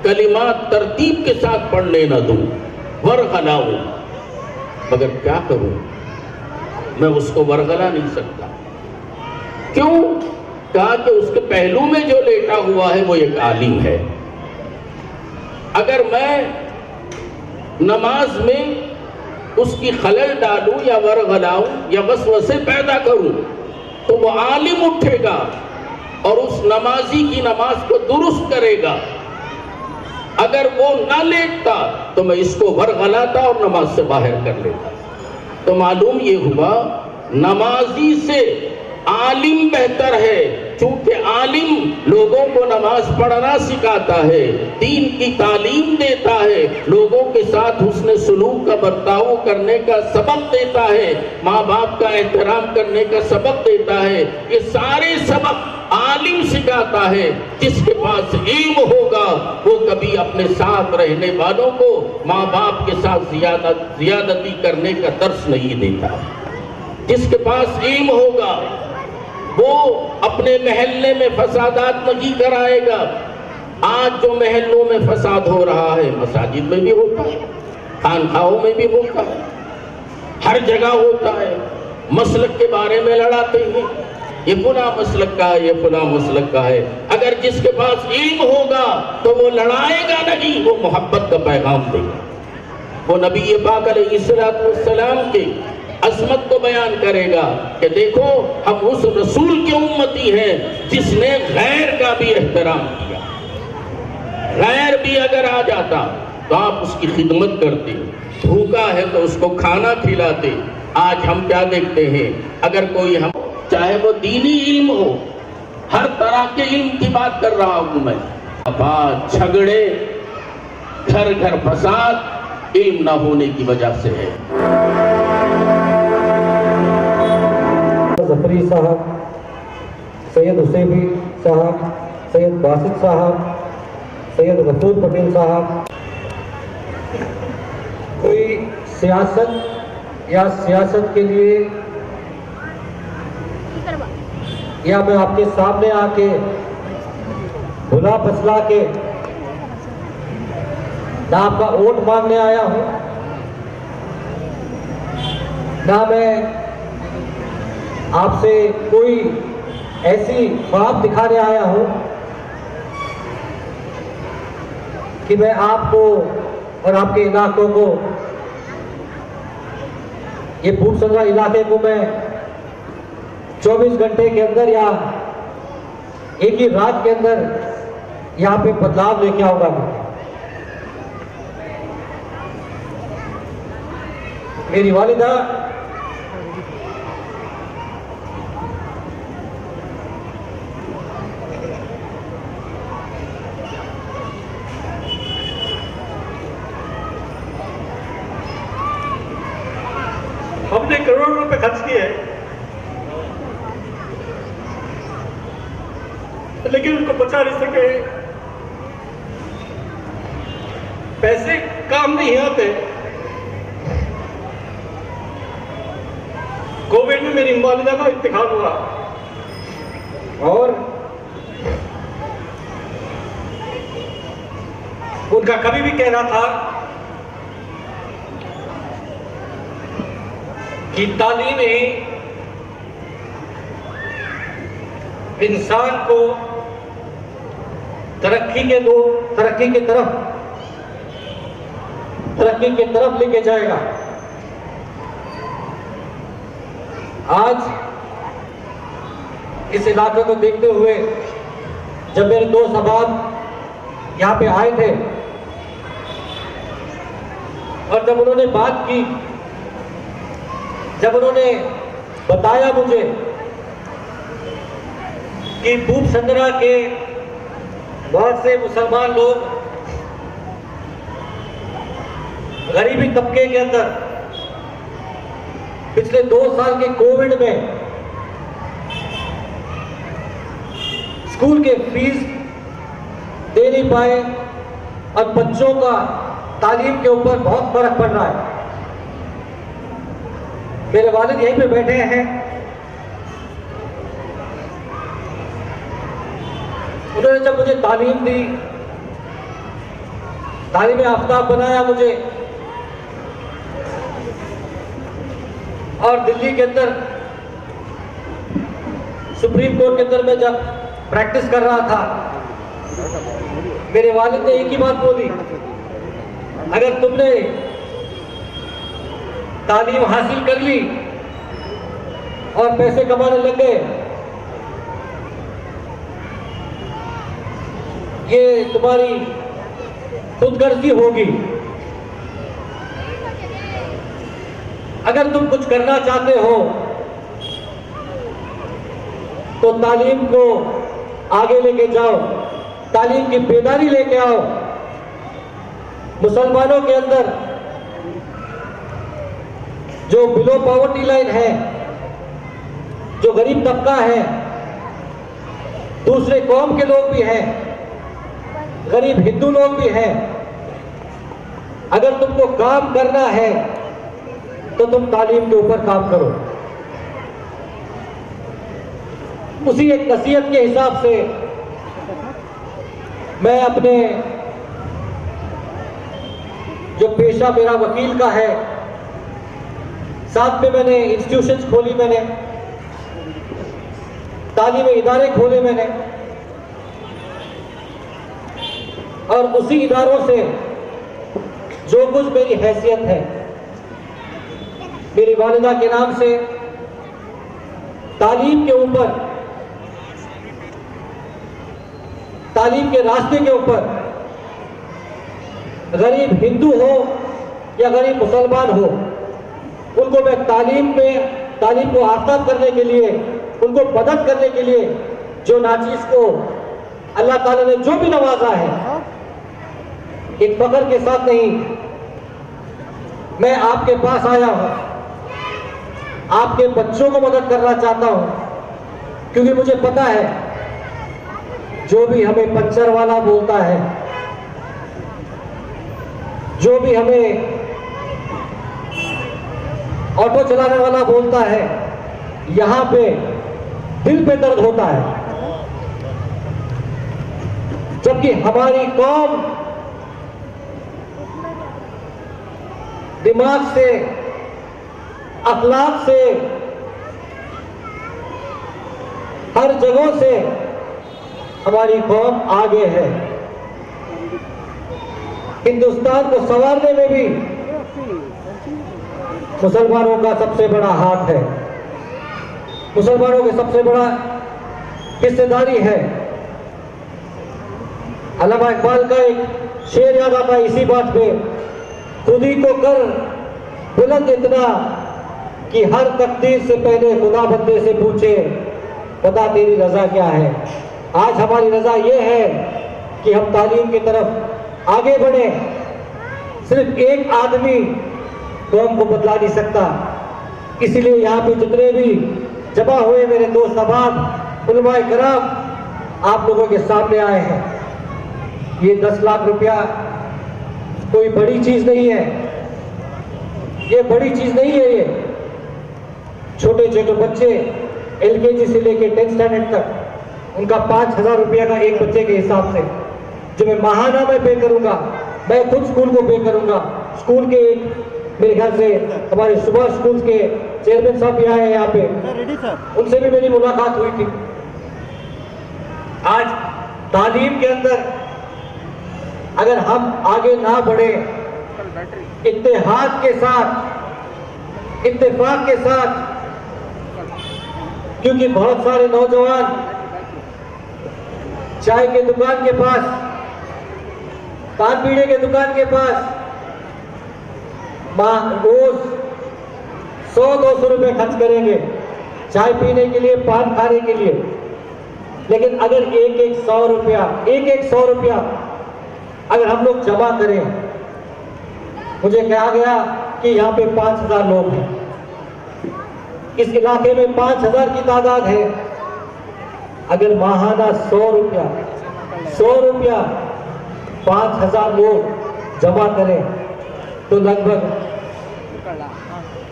कलिमात तरतीब के साथ पढ़ने न दूं, वरगलाऊं, मगर क्या करूं, मैं उसको वरगला नहीं सकता। क्यों? कहा कि उसके पहलू में जो लेटा हुआ है वो एक आलिम है। अगर मैं नमाज में उसकी खलल डालूं या वरगलाऊं या वसवसे पैदा करूं तो वो आलिम उठेगा और उस नमाजी की नमाज को दुरुस्त करेगा। अगर वो ना लेटता तो मैं इसको वरगलाता और नमाज से बाहर कर लेता। तो मालूम ये हुआ नमाजी से आलिम बेहतर है, क्योंकि आलिम लोगों को नमाज पढ़ना सिखाता है, दीन की तालीम देता है, लोगों के साथ हुस्न सुलूक का बर्ताव करने का सबक देता है, माँ बाप का एहतराम करने का सबक देता है। ये सारे सबक आलिम सिखाता है। जिसके पास इल्म होगा वो कभी अपने साथ रहने वालों को माँ बाप के साथ ज्यादती करने का दर्स नहीं देता। जिसके पास इल्म होगा वो अपने महल्ले में फसादात नहीं कराएगा। आज जो महल्लों में फसाद हो रहा है मसाजिद में भी होता है, खानखाहों में भी होता है, हर जगह होता है। मसलक के बारे में लड़ाते हैं, ये फुला मसलक का है, ये फुला मसलक का है। अगर जिसके पास इल्म होगा तो वो लड़ाएगा नहीं, वो मोहब्बत का पैगाम देगा। वो नबी पाक अलैहिस्सलाम के अज़मत को बयान करेगा कि देखो हम उस रसूल की उम्मती हैं जिसने गैर का भी एहतराम किया। गैर भी अगर आ जाता तो आप उसकी खिदमत करते, भूखा है तो उसको खाना खिलाते। आज हम क्या देखते हैं, अगर कोई हम चाहे वो दीनी इल्म हो, हर तरह के इल्म की बात कर रहा हूं मैं, झगड़े, घर घर फसाद इल्म ना होने की वजह से है। जफरी साहब, सैयद हुसैनी साहब, सैयद बासित साहब, सैयद गफूर पटेल साहब, कोई सियासत या सियासत के लिए या मैं आपके सामने आके भुला फसला के ना आपका वोट मांगने आया हूं, ना मैं आपसे कोई ऐसी ख्वाब दिखाने आया हूं कि मैं आपको और आपके इलाकों को, ये बूटसंगा इलाके को मैं 24 घंटे के अंदर या एक ही रात के अंदर यहाँ पे बदलाव लेके आऊंगा। मेरी वालिदा हमने करोड़ों रुपए खर्च किए, लेकिन उनको बचा नहीं सके। पैसे काम नहीं आते। कोविड में मेरी वालिदा का इंतकाल हुआ और उनका कभी भी कहना था कि तालीम ही इंसान को तरक्की की तरफ लेके जाएगा। आज इस इलाके को देखते हुए जब मेरे दोस्त अहबाब यहाँ पे आए थे और जब उन्होंने बात की, जब उन्होंने बताया मुझे कि बूटसंगरा के बहुत से मुसलमान लोग गरीबी तबके के अंदर पिछले 2 साल के कोविड में स्कूल के फीस दे नहीं पाए और बच्चों का तालीम के ऊपर बहुत फर्क पड़ रहा है। मेरे वालिद यहीं पे बैठे हैं। उन्होंने जब मुझे तालीम दी तालीम आफ्ताब बनाया मुझे। और दिल्ली के अंदर सुप्रीम कोर्ट के अंदर मैं जब प्रैक्टिस कर रहा था, मेरे वालिद ने एक ही बात बोली, अगर तुमने तालीम हासिल कर ली और पैसे कमाने लग गए, ये तुम्हारी खुदगर्जी होगी। अगर तुम कुछ करना चाहते हो तो तालीम को आगे लेके जाओ, तालीम की बेदारी लेके आओ। मुसलमानों के अंदर जो बिलो पॉवर्टी लाइन है, जो गरीब तबका है, दूसरे कौम के लोग भी हैं, गरीब हिंदू लोग भी हैं, अगर तुमको काम करना है तो तुम तालीम के ऊपर काम करो। उसी एक नसीहत के हिसाब से मैं अपने जो पेशा मेरा वकील का है, साथ में मैंने इंस्टीट्यूशंस खोली, मैंने तालीमी इदारे खोले मैंने, और उसी इदारों से जो कुछ मेरी हैसियत है, मेरी वालिदा के नाम से तालीम के ऊपर, तालीम के रास्ते के ऊपर, गरीब हिंदू हो या गरीब मुसलमान हो, उनको मैं तालीम को आफताब करने के लिए, उनको मदद करने के लिए, जो नाचीज को अल्लाह ताला ने जो भी नवाजा है, एक फख्र के साथ नहीं, मैं आपके पास आया हूं, आपके बच्चों को मदद करना चाहता हूं, क्योंकि मुझे पता है जो भी हमें पंचर वाला बोलता है, जो भी हमें ऑटो चलाने वाला बोलता है, यहां पे दिल पे दर्द होता है। जबकि हमारी कौम दिमाग से, अखलाक से, हर जगह से हमारी कौम आगे है। हिंदुस्तान को संवारने में भी मुसलमानों का सबसे बड़ा हाथ है, मुसलमानों की सबसे बड़ा हिस्सेदारी है। अल्लामा इकबाल का एक शेर याद आता है इसी बात पे, खुद ही को कर बुलंद इतना कि हर तकदीर से पहले खुदा बंदे से पूछे बता तेरी रजा क्या है। आज हमारी रजा ये है कि हम तालीम की तरफ आगे बढ़े। सिर्फ एक आदमी कौम को बदला नहीं सकता, इसलिए यहाँ पे जितने भी जमा हुए मेरे दोस्त अहबाब, उलमाए कराम, आप लोगों के सामने आए हैं। ये 10 लाख रुपया कोई बड़ी चीज नहीं है, ये बड़ी चीज नहीं है। ये छोटे छोटे बच्चे LKG से लेके 10th स्टैंडर्ड तक, उनका 5,000 रुपया का एक बच्चे के हिसाब से, जो मैं माहाना में पे करूंगा, मैं खुद स्कूल को पे करूंगा। स्कूल के मेरे ख्याल से हमारे सुबह स्कूल के चेयरमैन साहब भी आए हैं यहाँ पे, उनसे भी मेरी मुलाकात हुई थी। आज तालीम के अंदर अगर हम आगे ना बढ़े, इत्तेहाद के साथ, इत्तेफाक के साथ, क्योंकि बहुत सारे नौजवान चाय के दुकान के पास, पान पीने के दुकान के पास रोज 100-200 रुपए खर्च करेंगे चाय पीने के लिए, पान खाने के लिए। लेकिन अगर एक 100 रुपया अगर हम लोग जमा करें, मुझे कहा गया कि यहाँ पे 5,000 लोग हैं, इस इलाके में 5,000 की तादाद है। अगर माहाना 100 रुपया 5,000 लोग जमा करें तो लगभग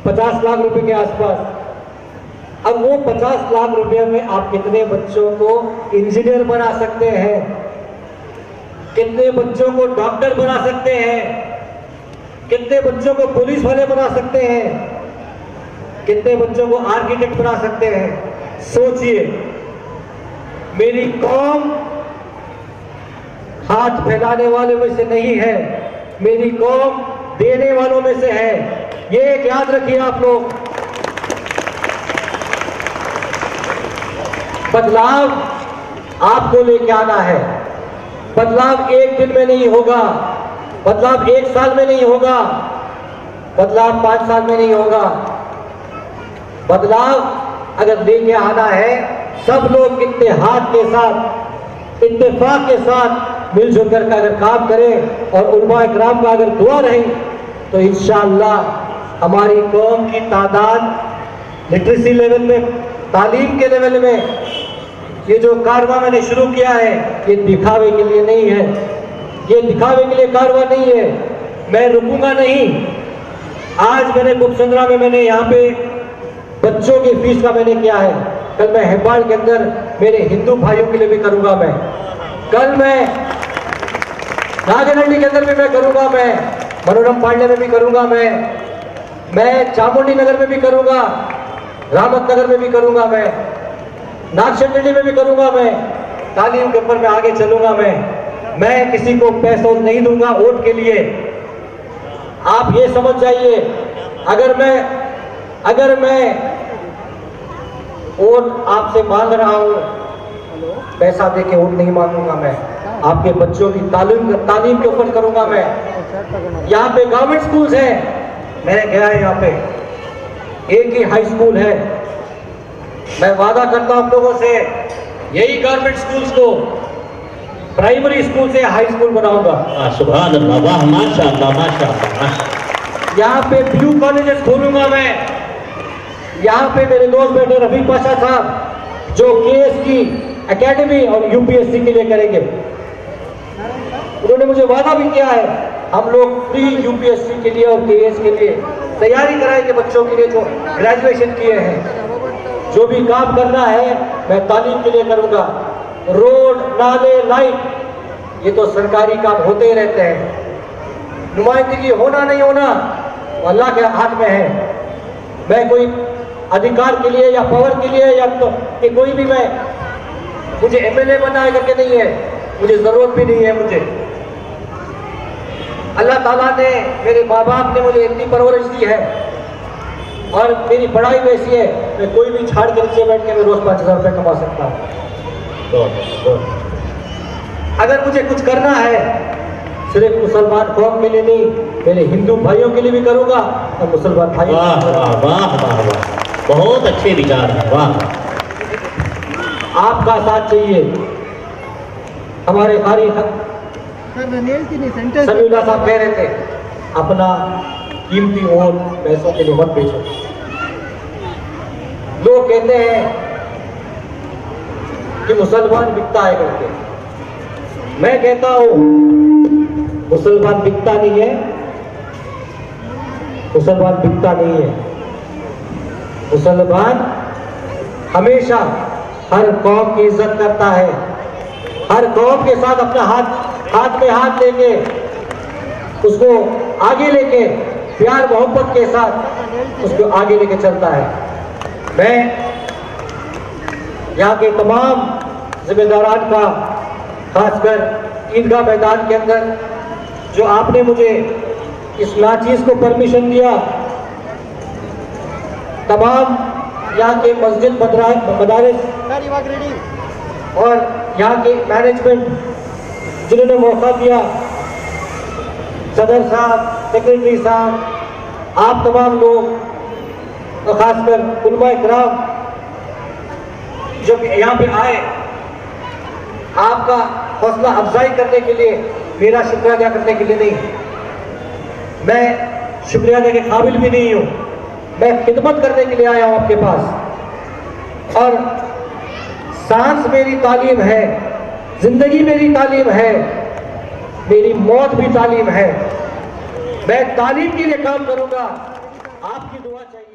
50 लाख रुपए के आसपास। अब वो 50 लाख रुपए में आप कितने बच्चों को इंजीनियर बना सकते हैं, कितने बच्चों को डॉक्टर बना सकते हैं, कितने बच्चों को पुलिस वाले बना सकते हैं, कितने बच्चों को आर्किटेक्ट बना सकते हैं। सोचिए, मेरी कौम हाथ फैलाने वाले में से नहीं है, मेरी कौम देने वालों में से है। ये एक याद रखिए आप लोग। बदलाव आपको लेके आना है। बदलाव एक दिन में नहीं होगा, बदलाव एक साल में नहीं होगा, बदलाव 5 साल में नहीं होगा। बदलाव अगर लेके आना है, सब लोग इत्तेहाद के साथ, इत्तेफाक के साथ मिलजुल कर अगर काम करें और उलमा इकराम का अगर दुआ रही, तो इंशाअल्लाह हमारी कौम की तादाद लिटरेसी लेवल में, तालीम के लेवल में, ये जो कारवां मैंने शुरू किया है, ये दिखावे के लिए नहीं है, ये दिखावे के लिए कारवां नहीं है। मैं रुकूंगा नहीं। आज मैंने कुपसंद्रा में मैंने यहाँ पे बच्चों की फीस का मैंने किया है। कल मैं हेब्बाल के अंदर मेरे हिंदू भाइयों के लिए भी करूंगा। मैं कल मैं नागरहट्टी के अंदर भी मैं करूंगा, मैं मनोरम पांडे में भी करूंगा, मैं चामुंडी नगर में भी करूंगा, रामत नगर में भी करूंगा, मैं नागशंडी में भी करूंगा। मैं तालीम के ऊपर मैं आगे चलूंगा। मैं किसी को पैसा नहीं दूंगा वोट के लिए। आप ये समझ जाइए, अगर मैं वोट आपसे मांग रहा हूं, पैसा देके वोट नहीं मांगूंगा। मैं आपके बच्चों की तालीम के ऊपर करूंगा। मैं यहाँ पे गवर्नमेंट स्कूल्स है, मैंने गया है, यहाँ पे एक ही हाई स्कूल है। मैं वादा करता हूं आप लोगों से, यही गवर्नमेंट स्कूल्स को प्राइमरी स्कूल से हाई स्कूल बनाऊंगा। सुभान अल्लाह, वाह, माशाअल्लाह, माशाअल्लाह। यहाँ पे ब्लू कॉलेजेस खोलूंगा मैं। यहाँ पे मेरे दोस्त बैठे रफीक पाशा साहब, जो केएस की एकेडमी और यूपीएससी के लिए करेंगे। उन्होंने मुझे वादा भी किया है, हम लोग फ्री यूपीएससी के लिए और केएस के लिए तैयारी कराएंगे बच्चों के लिए जो ग्रेजुएशन किए हैं। जो भी काम करना है मैं तालीम के लिए करूंगा। रोड, नाले, लाइट, ये तो सरकारी काम होते ही रहते हैं। नुमाइंदगी होना नहीं होना वो अल्लाह के हाथ में है। मैं कोई अधिकार के लिए या पावर के लिए या तो कि कोई भी मुझे एमएलए बनाए करके नहीं है, मुझे जरूरत भी नहीं है। मुझे अल्लाह ताला ने, मेरे माँ बाप ने मुझे इतनी परवरिश दी है और मेरी पढ़ाई वैसी है, मैं कोई भी झाड़ के नीचे बैठ के मैं रोज 5,000 रुपये कमा सकता हूँ। अगर मुझे कुछ करना है, सिर्फ मुसलमान कौम के लिए नहीं, मेरे हिंदू भाइयों के लिए भी करूंगा और मुसलमान भाइयों। वाह वाह वाह वाह वाह, बहुत अच्छे विचार हैं, वाह। आपका साथ चाहिए। हमारे कारी समीउल्लाह साहब कह रहे थे, अपना कीमती वोट पैसों के लिए मत बेचो। लोग कहते हैं कि मुसलमान बिकता है करके। मैं कहता हूं मुसलमान बिकता नहीं है, मुसलमान बिकता नहीं है। मुसलमान हमेशा हर कौम की इज्जत करता है, हर कौम के साथ अपना हाथ में हाथ लेके उसको आगे लेके प्यार मोहब्बत के साथ उसको आगे लेके चलता है। मैं यहाँ के तमाम जिम्मेदारान का, खासकर ईदगाह मैदान के अंदर जो आपने मुझे इस नाचीज को परमिशन दिया, तमाम यहाँ के मस्जिद मदारिस और यहाँ के मैनेजमेंट जिन्होंने मौका दिया, सदर साहब, सेक्रेटरी साहब, आप तमाम लोग और खासकर उलमा इकराम जो यहाँ पे आए, आपका हौसला अफजाई करने के लिए, मेरा शुक्रिया अदा करने के लिए नहीं, मैं शुक्रिया देने के काबिल भी नहीं हूँ। मैं खिदमत करने के लिए आया हूँ आपके पास। और सांस मेरी तालीम है, जिंदगी मेरी तालीम है, मेरी मौत भी तालीम है। मैं तालीम के लिए काम करूँगा, आपकी दुआ चाहिए।